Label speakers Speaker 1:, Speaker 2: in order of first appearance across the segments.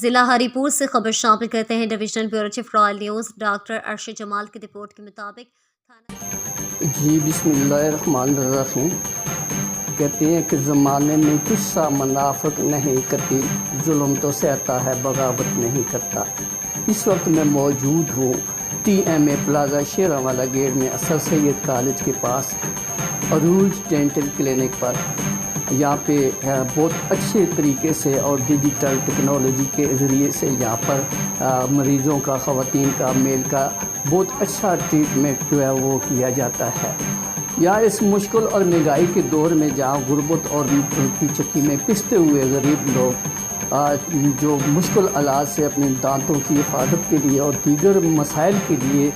Speaker 1: ضلع ہری پور سے خبر شامل کرتے ہیں divisional bureau chief Royal News doctor Arshad Jamal کی رپورٹ کے مطابق
Speaker 2: جی بسم اللہ الرحمن الرحیم کہتے ہیں کہ زمانے میں غصہ منافق نہیں کرتی، ظلم تو سہتا ہے بغاوت نہیں کرتا۔ اس وقت میں موجود ہوں TMA پلازا شیرانوالہ گیٹ میں اثر سید کالج کے پاس عروج ڈینٹل کلینک پر۔ یہاں پہ بہت اچھے طریقے سے اور ڈیجیٹل ٹیکنالوجی کے ذریعے سے یہاں پر مریضوں کا، خواتین کا، میل کا بہت اچھا ٹریٹمنٹ جو ہے وہ کیا جاتا ہے۔ یہاں اس مشکل اور مہنگائی کے دور میں جہاں غربت اور کی چکی میں پستے ہوئے غریب لوگ جو مشکل آلات سے اپنے دانتوں کی حفاظت کے لیے اور دیگر مسائل کے لیے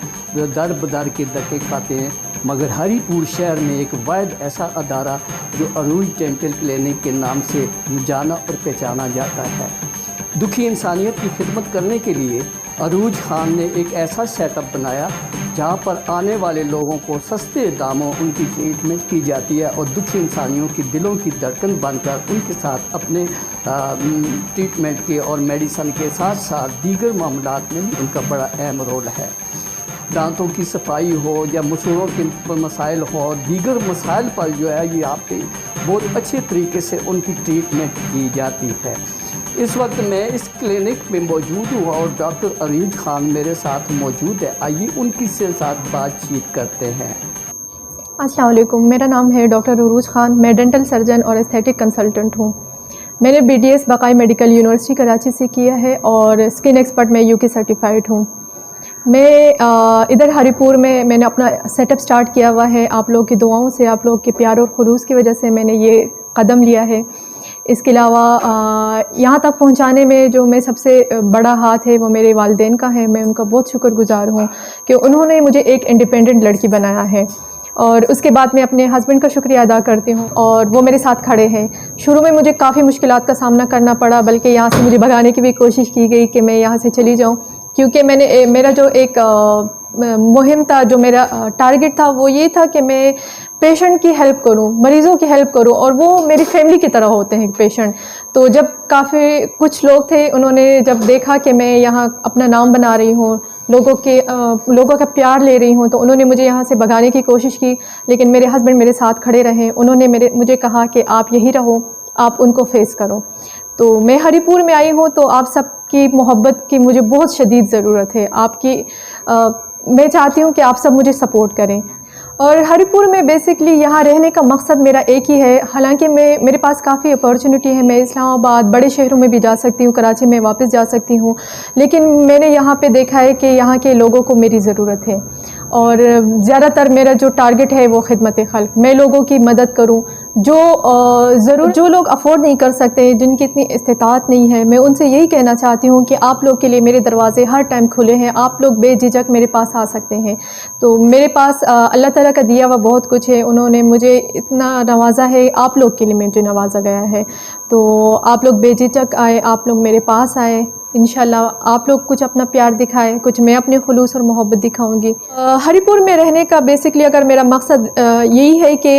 Speaker 2: در بدر کے دھکے کھاتے ہیں، مگر ہری پور شہر میں ایک واحد ایسا ادارہ جو عروج ڈینٹل کلینک کے نام سے جانا اور پہچانا جاتا ہے۔ دکھی انسانیت کی خدمت کرنے کے لیے عروج خان نے ایک ایسا سیٹ اپ بنایا جہاں پر آنے والے لوگوں کو سستے داموں ان کی ٹریٹمنٹ کی جاتی ہے اور دکھی انسانیوں کی دلوں کی دھڑکن بن کر ان کے ساتھ اپنے ٹریٹمنٹ کے اور میڈیسن کے ساتھ ساتھ دیگر معاملات میں بھی ان کا بڑا اہم رول ہے۔ دانتوں کی صفائی ہو یا مسوڑوں کے مسائل ہو، دیگر مسائل پر جو ہے یہ آپ پہ بہت اچھے طریقے سے ان کی ٹریٹمنٹ کی جاتی ہے۔ اس وقت میں اس کلینک میں موجود ہوں اور ڈاکٹر عروج خان میرے ساتھ موجود ہے۔ آئیے ان کی ساتھ بات چیت کرتے ہیں۔
Speaker 3: السلام علیکم، میرا نام ہے ڈاکٹر عروج خان، میں ڈینٹل سرجن اور ایستھیٹک کنسلٹنٹ ہوں۔ میں نے BDS بقائی میڈیکل یونیورسٹی کراچی سے کیا ہے اور اسکن ایکسپرٹ میں UK سرٹیفائڈ ہوں۔ میں ادھر ہری پور میں نے اپنا سیٹ اپ سٹارٹ کیا ہوا ہے۔ آپ لوگوں کی دعاؤں سے، آپ لوگوں کے پیار اور خلوص کی وجہ سے میں نے یہ قدم لیا ہے۔ اس کے علاوہ یہاں تک پہنچانے میں جو میں سب سے بڑا ہاتھ ہے وہ میرے والدین کا ہے۔ میں ان کا بہت شکر گزار ہوں کہ انہوں نے مجھے ایک انڈیپینڈنٹ لڑکی بنایا ہے، اور اس کے بعد میں اپنے ہسبینڈ کا شکریہ ادا کرتی ہوں اور وہ میرے ساتھ کھڑے ہیں۔ شروع میں مجھے کافی مشکلات کا سامنا کرنا پڑا، بلکہ یہاں سے مجھے بھگانے کی بھی کوشش کی گئی کہ میں یہاں سے چلی جاؤں، کیونکہ میرا جو ایک مہم تھا، جو میرا ٹارگٹ تھا وہ یہ تھا کہ میں پیشنٹ کی ہیلپ کروں، مریضوں کی ہیلپ کروں، اور وہ میری فیملی کی طرح ہوتے ہیں پیشنٹ۔ تو جب کافی کچھ لوگ تھے، انہوں نے جب دیکھا کہ میں یہاں اپنا نام بنا رہی ہوں، لوگوں کا پیار لے رہی ہوں، تو انہوں نے مجھے یہاں سے بھگانے کی کوشش کی، لیکن میرے ہسبینڈ میرے ساتھ کھڑے رہے۔ انہوں نے مجھے کہا کہ آپ یہی رہو، آپ ان کو فیس کرو۔ تو میں ہری پور میں آئی ہوں تو آپ سب کی محبت کی مجھے بہت شدید ضرورت ہے۔ میں چاہتی ہوں کہ آپ سب مجھے سپورٹ کریں۔ اور ہری پور میں بیسکلی یہاں رہنے کا مقصد میرا ایک ہی ہے، حالانکہ میرے پاس کافی اپارچونیٹی ہے، میں اسلام آباد بڑے شہروں میں بھی جا سکتی ہوں، کراچی میں واپس جا سکتی ہوں، لیکن میں نے یہاں پہ دیکھا ہے کہ یہاں کے لوگوں کو میری ضرورت ہے، اور زیادہ تر میرا جو ٹارگٹ ہے وہ خدمت خلق، میں لوگوں کی مدد کروں۔ جو لوگ افورڈ نہیں کر سکتے، جن کی اتنی استطاعت نہیں ہے، میں ان سے یہی کہنا چاہتی ہوں کہ آپ لوگ کے لیے میرے دروازے ہر ٹائم کھلے ہیں، آپ لوگ بے جھجک میرے پاس آ سکتے ہیں۔ تو میرے پاس اللہ تعالیٰ کا دیا ہوا بہت کچھ ہے، انہوں نے مجھے اتنا نوازا ہے، آپ لوگ کے لیے مجھے نوازا گیا ہے۔ تو آپ لوگ بے جھجک آئے، آپ لوگ میرے پاس آئے، انشاءاللہ آپ لوگ کچھ اپنا پیار دکھائیں، کچھ میں اپنے خلوص اور محبت دکھاؤں گی۔ ہری پور میں رہنے کا بیسکلی اگر میرا مقصد یہی ہے کہ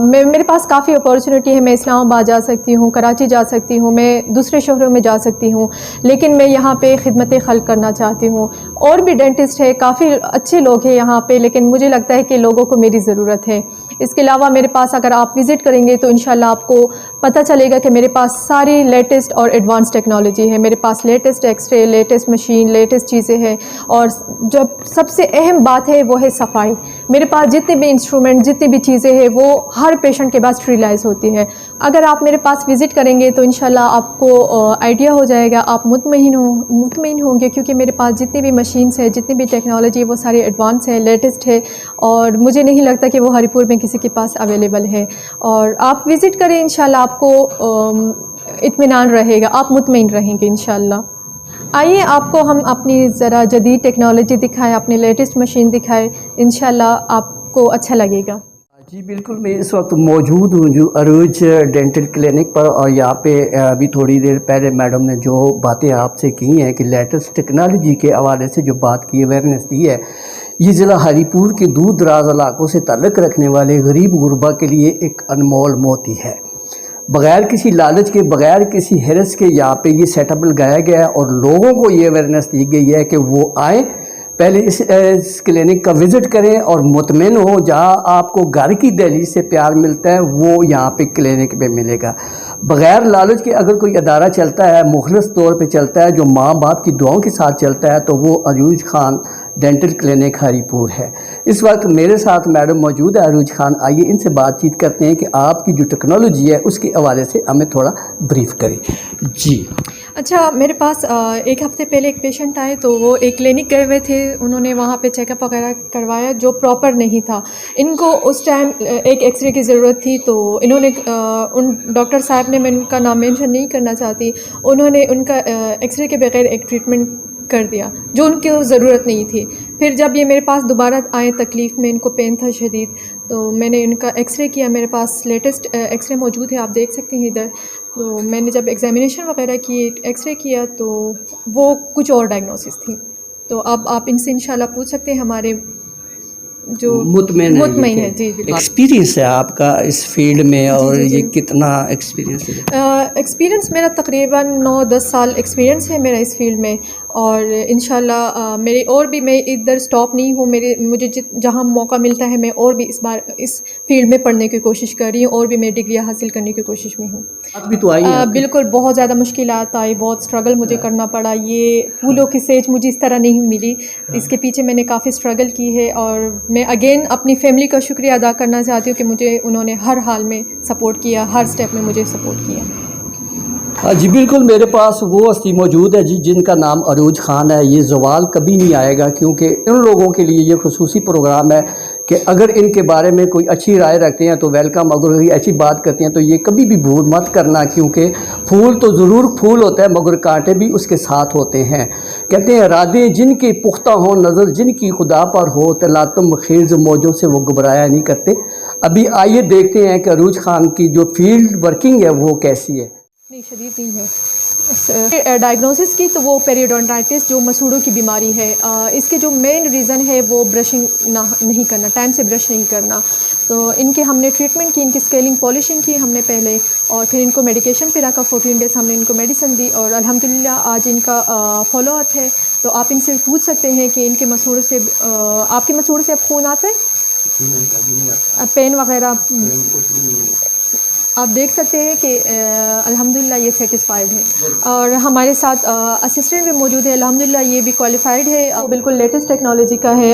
Speaker 3: میرے پاس کافی اپارچونیٹی ہے، میں اسلام آباد جا سکتی ہوں، کراچی جا سکتی ہوں، میں دوسرے شہروں میں جا سکتی ہوں، لیکن میں یہاں پہ خدمت خلق کرنا چاہتی ہوں۔ اور بھی ڈینٹسٹ ہے، کافی اچھے لوگ ہیں یہاں پہ، لیکن مجھے لگتا ہے کہ لوگوں کو میری ضرورت ہے۔ اس کے علاوہ میرے پاس اگر آپ وزٹ کریں گے تو انشاءاللہ آپ کو پتہ چلے گا کہ میرے پاس ساری لیٹسٹ اور ایڈوانس ٹیکنالوجی ہے، میرے پاس latest X ray, latest machine, latest چیزیں ہیں، اور جب سب سے اہم بات ہے وہ ہے صفائی۔ میرے پاس جتنے بھی انسٹرومنٹ، جتنی بھی چیزیں ہیں، وہ ہر پیشنٹ کے بعد اسٹریلائز ہوتی ہے۔ اگر آپ میرے پاس وزٹ کریں گے تو انشاءاللہ آپ کو آئیڈیا ہو جائے گا، آپ مطمئن ہوں گے، کیونکہ میرے پاس جتنی بھی مشینس ہیں، جتنی بھی ٹیکنالوجی ہے، وہ ساری ایڈوانس ہے، لیٹسٹ ہے، اور مجھے نہیں لگتا کہ وہ ہری پور میں کسی کے پاس اویلیبل ہے۔ اور آپ وزٹ کریں، انشاءاللہ آپ کو اطمینان رہے گا، آپ مطمئن رہیں گے انشاءاللہ۔ آئیے آپ کو ہم اپنی ذرا جدید ٹیکنالوجی دکھائیں، اپنی لیٹسٹ مشین دکھائیں، انشاءاللہ آپ کو اچھا لگے گا۔
Speaker 2: جی بالکل، میں اس وقت موجود ہوں جو عروج ڈینٹل کلینک پر، اور یہاں پہ ابھی تھوڑی دیر پہلے میڈم نے جو باتیں آپ سے کی ہیں کہ لیٹسٹ ٹیکنالوجی کے حوالے سے جو بات کی، اویئرنیس دی ہے، یہ ضلع ہری پور کے دور دراز علاقوں سے تعلق رکھنے والے غریب غربا کے لیے ایک انمول موتی ہے۔ بغیر کسی لالچ کے، بغیر کسی ہرس کے یہاں پہ یہ سیٹ اپ لگایا گیا ہے اور لوگوں کو یہ اویئرنیس دی گئی ہے کہ وہ آئیں، پہلے اس کلینک کا وزٹ کریں اور مطمئن ہوں. جہاں آپ کو گھر کی دہلیز سے پیار ملتا ہے وہ یہاں پہ کلینک پہ ملے گا. بغیر لالچ کے اگر کوئی ادارہ چلتا ہے، مخلص طور پہ چلتا ہے، جو ماں باپ کی دعاؤں کے ساتھ چلتا ہے، تو وہ عروج خان ڈینٹل کلینک ہری پور ہے. اس وقت میرے ساتھ میڈم موجود ہے عروج خان. آئیے ان سے بات چیت کرتے ہیں کہ آپ کی جو ٹیکنالوجی ہے اس کے حوالے سے ہمیں تھوڑا بریف کریں. جی
Speaker 3: اچھا، میرے پاس ایک ہفتے پہلے ایک پیشنٹ آئے تو وہ ایک کلینک گئے ہوئے تھے. انہوں نے وہاں پہ چیک اپ وغیرہ کروایا جو پراپر نہیں تھا. ان کو اس ٹائم ایک ایکس رے کی ضرورت تھی، تو انہوں نے ان ڈاکٹر صاحب نے، میں ان کا نام مینشن نہیں کرنا چاہتی، انہوں نے ان کا ایکس رے کے بغیر ایک ٹریٹمنٹ کر دیا جو ان کو ضرورت نہیں تھی. پھر جب یہ میرے پاس دوبارہ آئے تکلیف میں، ان کو پین تھا شدید، تو میں نے ان کا ایکس رے کیا. میرے پاس لیٹسٹ ایکس رے موجود ہے، آپ دیکھ سکتے ہیں ادھر. تو میں نے جب ایگزامینیشن وغیرہ کی، ایکس رے کیا، تو وہ کچھ اور ڈائگنوسس تھی. تو اب آپ ان سے انشاءاللہ پوچھ سکتے ہیں ہمارے جو
Speaker 2: مطمئن
Speaker 3: ہے. جی بالکل.
Speaker 2: ایکسپیرینس ہے آپ کا اس فیلڈ میں، اور یہ کتنا ایکسپیرینس ہے؟
Speaker 3: ایکسپیرینس میرا تقریباً 9-10 سال ایکسپیرینس ہے میرا اس فیلڈ میں. اور انشاءاللہ میرے اور بھی، میں ادھر سٹاپ نہیں ہوں. مجھے جہاں موقع ملتا ہے میں اور بھی اس فیلڈ میں پڑھنے کی کوشش کر رہی ہوں، اور بھی میں ڈگریاں حاصل کرنے کی کوشش میں ہوں.
Speaker 2: ابھی تو آئی ہیں
Speaker 3: بالکل. بہت زیادہ مشکلات آئی، بہت اسٹرگل مجھے کرنا پڑا. یہ پھولوں کی سیج مجھے اس طرح نہیں ملی. اس کے پیچھے میں نے کافی اسٹرگل کی ہے، اور میں اگین اپنی فیملی کا شکریہ ادا کرنا چاہتی ہوں کہ مجھے انہوں نے ہر حال میں سپورٹ کیا، ہر سٹیپ میں مجھے سپورٹ کیا.
Speaker 2: جی بالکل. میرے پاس وہ ہستی موجود ہے جی جن کا نام عروج خان ہے. یہ زوال کبھی نہیں آئے گا، کیونکہ ان لوگوں کے لیے یہ خصوصی پروگرام ہے کہ اگر ان کے بارے میں کوئی اچھی رائے رکھتے ہیں تو ویلکم، اگر کوئی ایسی بات کرتے ہیں تو یہ کبھی بھی بھول مت کرنا، کیونکہ پھول تو ضرور پھول ہوتا ہے مگر کانٹے بھی اس کے ساتھ ہوتے ہیں. کہتے ہیں ارادے جن کے پختہ ہوں، نظر جن کی خدا پر ہو، تلاطم خیز موجوں سے وہ گھبرایا نہیں کرتے. ابھی آئیے دیکھتے ہیں کہ عروج خان کی جو فیلڈ ورکنگ ہے وہ کیسی ہے.
Speaker 3: نہیں، شدید نہیں ہے. ڈائگنوسس کی تو وہ پیریڈونٹائٹس جو مسوڑوں کی بیماری ہے. اس کے جو مین ریزن ہے وہ برشنگ نہیں کرنا، ٹائم سے برش نہیں کرنا. تو ان کے ہم نے ٹریٹمنٹ کی، ان کی اسکیلنگ پالشنگ کی ہم نے پہلے، اور پھر ان کو میڈیکیشن پہ رکھا. 14 ڈیز ہم نے ان کو میڈیسن دی، اور الحمدللہ آج ان کا فالو اپ ہے. تو آپ ان سے پوچھ سکتے ہیں کہ ان کے مسوڑ سے، آپ کے مسوڑ سے اب خون آتا ہے، پین وغیرہ آپ دیکھ سکتے ہیں کہ الحمدللہ یہ سیٹسفائیڈ ہے. اور ہمارے ساتھ اسسٹنٹ بھی موجود ہے، الحمدللہ یہ بھی کوالیفائڈ ہے. بالکل لیٹسٹ ٹیکنالوجی کا ہے.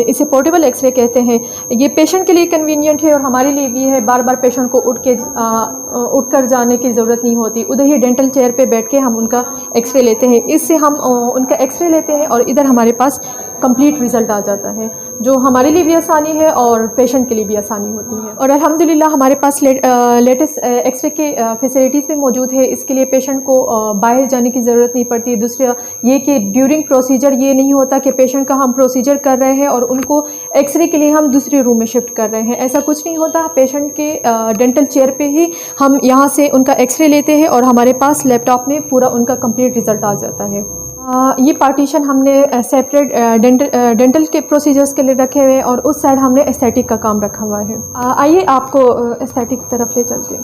Speaker 3: اسے پورٹیبل ایکس رے کہتے ہیں. یہ پیشنٹ کے لیے کنوینئنٹ ہے اور ہمارے لیے بھی ہے. بار بار پیشنٹ کو اٹھ کر جانے کی ضرورت نہیں ہوتی. ادھر ہی ڈینٹل چیئر پہ بیٹھ کے ہم ان کا ایکس رے لیتے ہیں. اس سے ہم ان کا ایکس رے لیتے ہیں اور ادھر ہمارے پاس کمپلیٹ رزلٹ آ جاتا ہے، جو ہمارے لیے بھی آسانی ہے اور پیشنٹ کے لیے بھی آسانی ہوتی ہے. اور الحمدللہ ہمارے پاس لیٹسٹ ایکس رے کے فیسلٹیز بھی موجود ہے. اس کے لیے پیشنٹ کو باہر جانے کی ضرورت نہیں پڑتی. دوسرا یہ کہ ڈیورنگ پروسیجر یہ نہیں ہوتا کہ پیشنٹ کا ہم پروسیجر کر رہے ہیں اور ان کو ایکس رے کے لیے ہم دوسرے روم میں شفٹ کر رہے ہیں. ایسا کچھ نہیں ہوتا. پیشنٹ کے ڈینٹل چیئر پہ ہی ہم یہاں سے ان کا ایکس رے لیتے ہیں اور ہمارے پاس لیپ ٹاپ میں پورا ان کا کمپلیٹ رزلٹ آ جاتا ہے. یہ پارٹیشن ہم نے سیپریٹ ڈینٹل کے پروسیجرز کے لیے رکھے ہوئے، اور اس سائڈ ہم نے استھیٹک کا کام رکھا ہوا ہے. آئیے آپ کو استھیٹک کی طرف لے چلتے ہیں.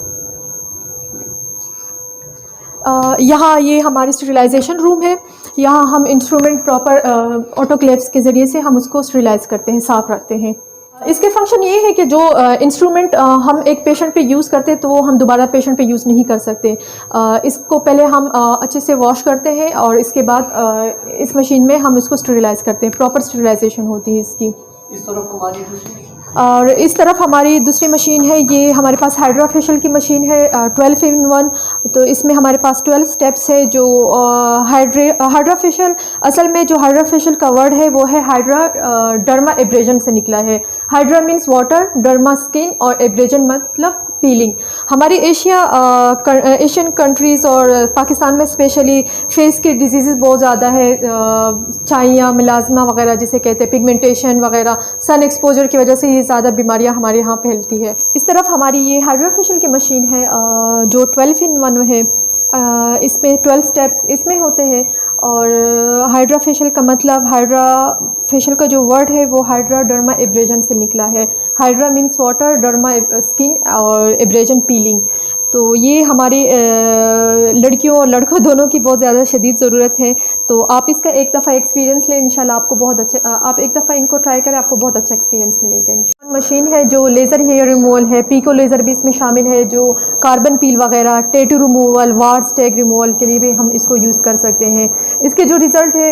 Speaker 3: یہاں یہ ہماری اسٹریلائزیشن روم ہے. یہاں ہم انسٹرومنٹ پراپر آٹوکلیوس کے ذریعے سے ہم اس کو اسٹریلائز کرتے ہیں، صاف رکھتے ہیں. اس کے فنکشن یہ ہے کہ جو انسٹرومنٹ ہم ایک پیشنٹ پہ یوز کرتے تو وہ ہم دوبارہ پیشنٹ پہ یوز نہیں کر سکتے. اس کو پہلے ہم اچھے سے واش کرتے ہیں اور اس کے بعد اس مشین میں ہم اس کو اسٹریلائز کرتے ہیں. پراپر اسٹریلائزیشن ہوتی ہے اس کی. اور اس طرف ہماری دوسری مشین ہے. یہ ہمارے پاس ہائیڈرا فیشل کی مشین ہے 12-in-1. تو اس میں ہمارے پاس 12 سٹیپس ہے. جو ہائیڈرا فیشل، اصل میں جو ہائیڈرا فیشل کا ورڈ ہے وہ ہے ہائیڈرا ڈرما ایبریجن سے نکلا ہے. Hydra means water, drama skin, اور ایبریجن مطلب پیلنگ. ہماری ایشین کنٹریز اور پاکستان میں اسپیشلی فیس کی ڈیزیزز بہت زیادہ ہے. چائیاں، ملازمہ وغیرہ جسے کہتے ہیں، پگمنٹیشن وغیرہ، سن ایکسپوجر کی وجہ سے یہ زیادہ بیماریاں ہمارے یہاں پھیلتی ہے. اس طرف ہماری یہ ہائیڈرا فیشل کی مشین ہے جو 12-in-1 ہے. اس میں 12 سٹیپس اس میں ہوتے ہیں. اور ہائیڈرا فیشل کا مطلب، ہائیڈرا فیشل کا جو ورڈ ہے وہ ہائیڈرا ڈرما ایبریجن سے نکلا ہے. Hydra means water, drama skin, اور ایبریجن پیلنگ. تو یہ ہماری لڑکیوں اور لڑکوں دونوں کی بہت زیادہ شدید ضرورت ہے. تو آپ اس کا ایک دفعہ ایکسپیرینس لیں, انشاءاللہ آپ کو بہت اچھا, آپ ایک دفعہ ان کو ٹرائی کریں, آپ کو بہت اچھا ایکسپیرینس ملے گا. مشین ہے جو لیزر ہیئر ریموول ہے, پیکو لیزر بھی اس میں شامل ہے, جو کاربن پیل وغیرہ, ٹیٹو ریموول, وارس ٹیگ ریموول کے لیے بھی ہم اس کو یوز کر سکتے ہیں. اس کے جو رزلٹ ہے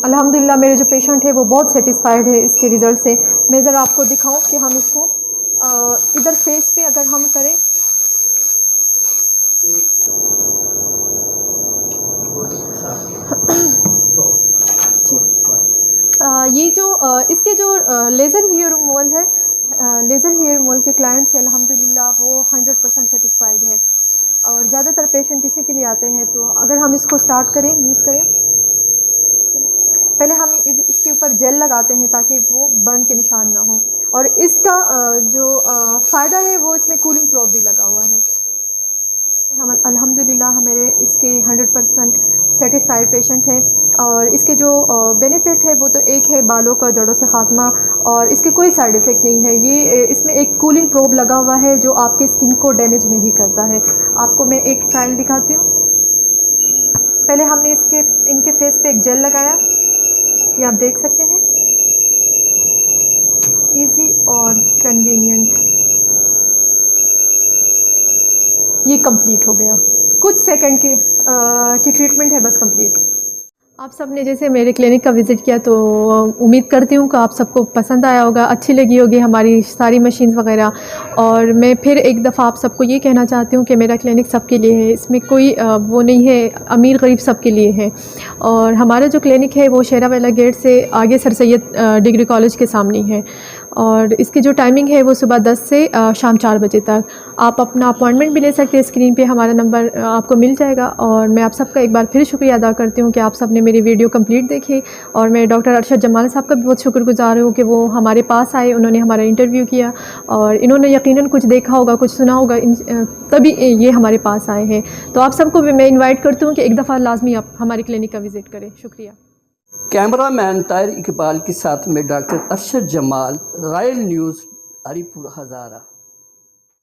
Speaker 3: الحمدللہ میرے جو پیشنٹ ہے وہ بہت سیٹسفائیڈ ہے اس کے رزلٹ سے. میں ذرا آپ کو دکھاؤں کہ ہم اس کو ادھر فیس پہ اگر ہم کریں, یہ جو اس کے جو لیزر ہیئر ریموول ہے, لیزر ہیئر ریموول کے کلائنٹس ہیں الحمدللہ وہ 100% سیٹسفائیڈ ہے. اور زیادہ تر پیشنٹ اسی کے لیے آتے ہیں. تو اگر ہم اس کو اسٹارٹ کریں, یوز کریں, پہلے ہم اس کے اوپر جیل لگاتے ہیں تاکہ وہ برن کے نشان نہ ہوں. اور اس کا جو فائدہ ہے وہ اس میں کولنگ پروب بھی لگا ہوا ہے. ہم الحمدللہ ہمارے اس کے 100% سیٹسفائڈ پیشنٹ ہیں. اور اس کے جو بینیفٹ ہے وہ تو ایک ہے بالوں کا جڑوں سے خاتمہ, اور اس کے کوئی سائیڈ افیکٹ نہیں ہے. یہ اس میں ایک کولنگ پروب لگا ہوا ہے جو آپ کے اسکن کو ڈیمیج نہیں کرتا ہے. آپ کو میں ایک ٹرائل دکھاتی ہوں. پہلے ہم نے ان کے فیس پہ ایک جیل لگایا, یہ آپ دیکھ سکتے ہیں, ایزی اور کنوینئنٹ. یہ کمپلیٹ ہو گیا, کچھ سیکنڈ کی ٹریٹمنٹ ہے بس کمپلیٹ. آپ سب نے جیسے میرے کلینک کا وزٹ کیا تو امید کرتی ہوں کہ آپ سب کو پسند آیا ہوگا, اچھی لگی ہوگی ہماری ساری مشینز وغیرہ. اور میں پھر ایک دفعہ آپ سب کو یہ کہنا چاہتی ہوں کہ میرا کلینک سب کے لیے ہے, اس میں کوئی وہ نہیں ہے, امیر غریب سب کے لیے ہے. اور ہمارا جو کلینک ہے وہ شیرا والا گیٹ سے آگے سر سید ڈگری کالج کے سامنے ہے. اور اس کی جو ٹائمنگ ہے وہ صبح 10 سے شام 4 بجے تک. آپ اپنا اپوائنٹمنٹ بھی لے سکتے ہیں, اسکرین پہ ہمارا نمبر آپ کو مل جائے گا. اور میں آپ سب کا ایک بار پھر شکریہ ادا کرتی ہوں کہ آپ سب نے میری ویڈیو کمپلیٹ دیکھی. اور میں ڈاکٹر ارشد جمال صاحب کا بھی بہت شکر گزار ہوں کہ وہ ہمارے پاس آئے, انہوں نے ہمارا انٹرویو کیا, اور انہوں نے یقیناً کچھ دیکھا ہوگا, کچھ سنا ہوگا, تبھی یہ ہمارے پاس آئے ہیں. تو آپ سب کو بھی میں انوائٹ کرتی ہوں کہ ایک دفعہ لازمی آپ ہماری کلینک کا وزٹ کریں. شکریہ.
Speaker 2: کیمرہ مین طاہر اقبال کے ساتھ میں ڈاکٹر ارشد جمال, رائل نیوز, ہری پور ہزارہ.